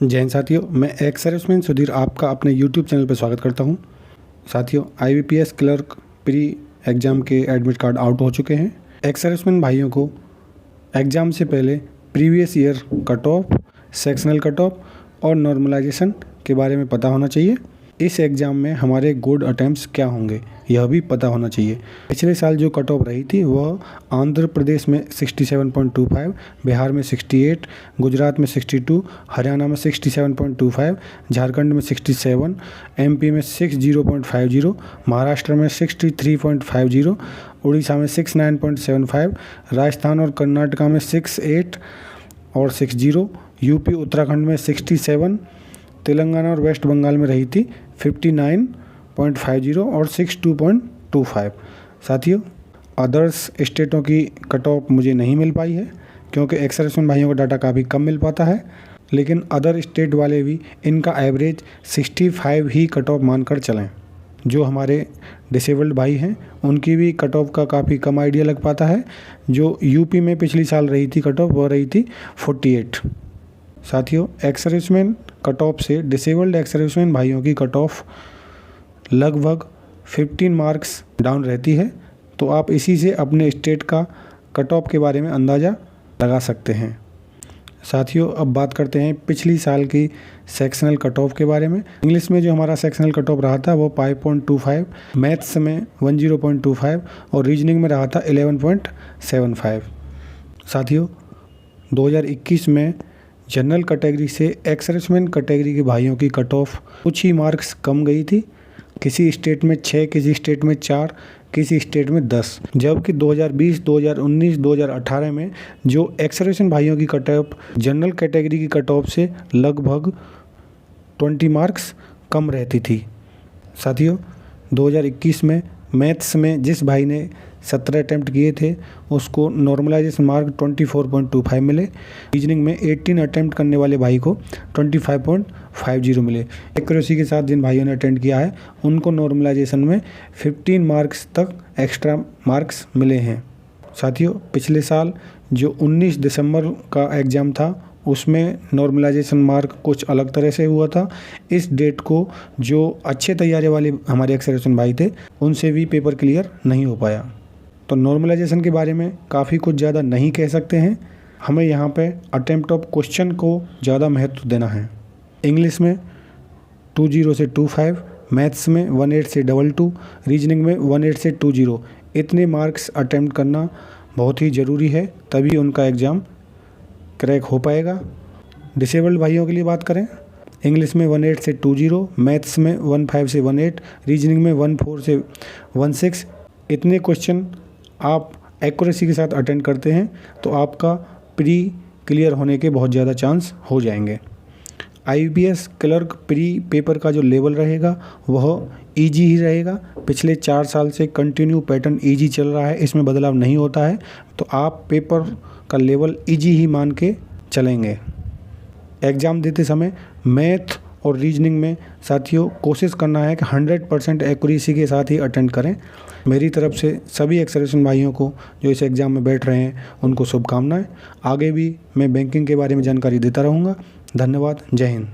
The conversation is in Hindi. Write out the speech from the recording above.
जय हिंद साथियों, मैं एक्स सर्विसमैन सुधीर आपका अपने यूट्यूब चैनल पर स्वागत करता हूं। साथियों, IBPS क्लर्क प्री एग्ज़ाम के एडमिट कार्ड आउट हो चुके हैं। एक्स सर्विसमैन भाइयों को एग्ज़ाम से पहले previous year cut off, sectional cut off और नॉर्मलाइजेशन के बारे में पता होना चाहिए। इस एग्ज़ाम में हमारे गुड अटैम्प्ट्स क्या होंगे यह भी पता होना चाहिए। पिछले साल जो कट ऑफ रही थी वह आंध्र प्रदेश में 67.25, बिहार में 68, गुजरात में 62, हरियाणा में 67.25, झारखंड में 67, MP में 60.50, महाराष्ट्र में 63.50, उड़ीसा में 69.75, राजस्थान और कर्नाटका में 68 और 60, यूपी उत्तराखंड में 67, तेलंगाना और वेस्ट बंगाल में रही थी 59.50 और 62.25। साथियों, अदर्स स्टेटों की कट ऑफ मुझे नहीं मिल पाई है क्योंकि एक्स सर्विसमैन भाइयों का डाटा काफ़ी कम मिल पाता है, लेकिन अदर स्टेट वाले भी इनका एवरेज 65 ही कट ऑफ मानकर चलें। जो हमारे डिसेबल्ड भाई हैं उनकी भी कट ऑफ का काफ़ी कम आइडिया लग पाता है। जो यूपी में पिछली साल रही थी कट ऑफ, वह रही थी 48। साथियों, एक्स सर्विसमैन कट ऑफ से डिसेबल्ड एक्स सर्विसमैन भाइयों की कट ऑफ लगभग 15 मार्क्स डाउन रहती है, तो आप इसी से अपने स्टेट का कट ऑफ के बारे में अंदाज़ा लगा सकते हैं। साथियों, अब बात करते हैं पिछली साल की सेक्शनल कट ऑफ के बारे में। इंग्लिश में जो हमारा सेक्शनल कट ऑफ रहा था वो 5.25, मैथ्स में 10.25 और रीजनिंग में रहा था 11.75। साथियों, 2021 में जनरल कैटेगरी से एक्स सर्विसमैन कैटेगरी के भाइयों की कट ऑफ कुछ ही मार्क्स कम गई थी। किसी स्टेट में 6, किसी स्टेट में 4, किसी स्टेट में 10, जबकि 2020, 2019, 2018 में जो एक्स सर्विसमैन भाइयों की कट ऑफ जनरल कैटेगरी की कट ऑफ से लगभग 20 मार्क्स कम रहती थी। साथियों, 2021 में मैथ्स में जिस भाई ने 17 अटैम्प्ट किए थे उसको नॉर्मलाइजेशन मार्क 24.25 मिले। रीजनिंग में 18 अटैम्प्ट करने वाले भाई को 25.50 मिले। एक्यूरेसी के साथ जिन भाइयों ने अटेंड किया है उनको नॉर्मलाइजेशन में 15 मार्क्स तक एक्स्ट्रा मार्क्स मिले हैं। साथियों, पिछले साल जो 19 दिसंबर का एग्ज़ाम था उसमें नॉर्मलाइजेशन मार्क कुछ अलग तरह से हुआ था। इस डेट को जो अच्छे तैयारी वाले हमारे एक्स सर्विसमैन भाई थे उनसे भी पेपर क्लियर नहीं हो पाया। तो नॉर्मलाइजेशन के बारे में काफ़ी कुछ ज़्यादा नहीं कह सकते हैं। हमें यहाँ पे अटेम्प्ट ऑफ क्वेश्चन को ज़्यादा महत्व देना है। इंग्लिश में 20 से 25, मैथ्स में 18 से 22, रीजनिंग में 18 से 20। इतने मार्क्स अटेम्प्ट करना बहुत ही ज़रूरी है, तभी उनका एग्ज़ाम क्रैक हो पाएगा। डिसेबल्ड भाइयों के लिए बात करें, इंग्लिश में 18 से 20, मैथ्स में 15 से 18, रीजनिंग में 14 से 16। इतने क्वेश्चन आप एक्यूरेसी के साथ अटेंड करते हैं तो आपका प्री क्लियर होने के बहुत ज़्यादा चांस हो जाएंगे। IBPS क्लर्क प्री पेपर का जो लेवल रहेगा वह इजी ही रहेगा। पिछले 4 साल से कंटिन्यू पैटर्न इजी चल रहा है, इसमें बदलाव नहीं होता है, तो आप पेपर का लेवल इजी ही मान के चलेंगे। एग्ज़ाम देते समय मैथ और रीजनिंग में साथियों कोशिश करना है कि 100% एक्यूरेसी के साथ ही अटेंड करें। मेरी तरफ से सभी एक्स सर्विसमैन भाइयों को जो इस एग्ज़ाम में बैठ रहे हैं उनको शुभकामनाएं। आगे भी मैं बैंकिंग के बारे में जानकारी देता रहूँगा। धन्यवाद। जय हिंद।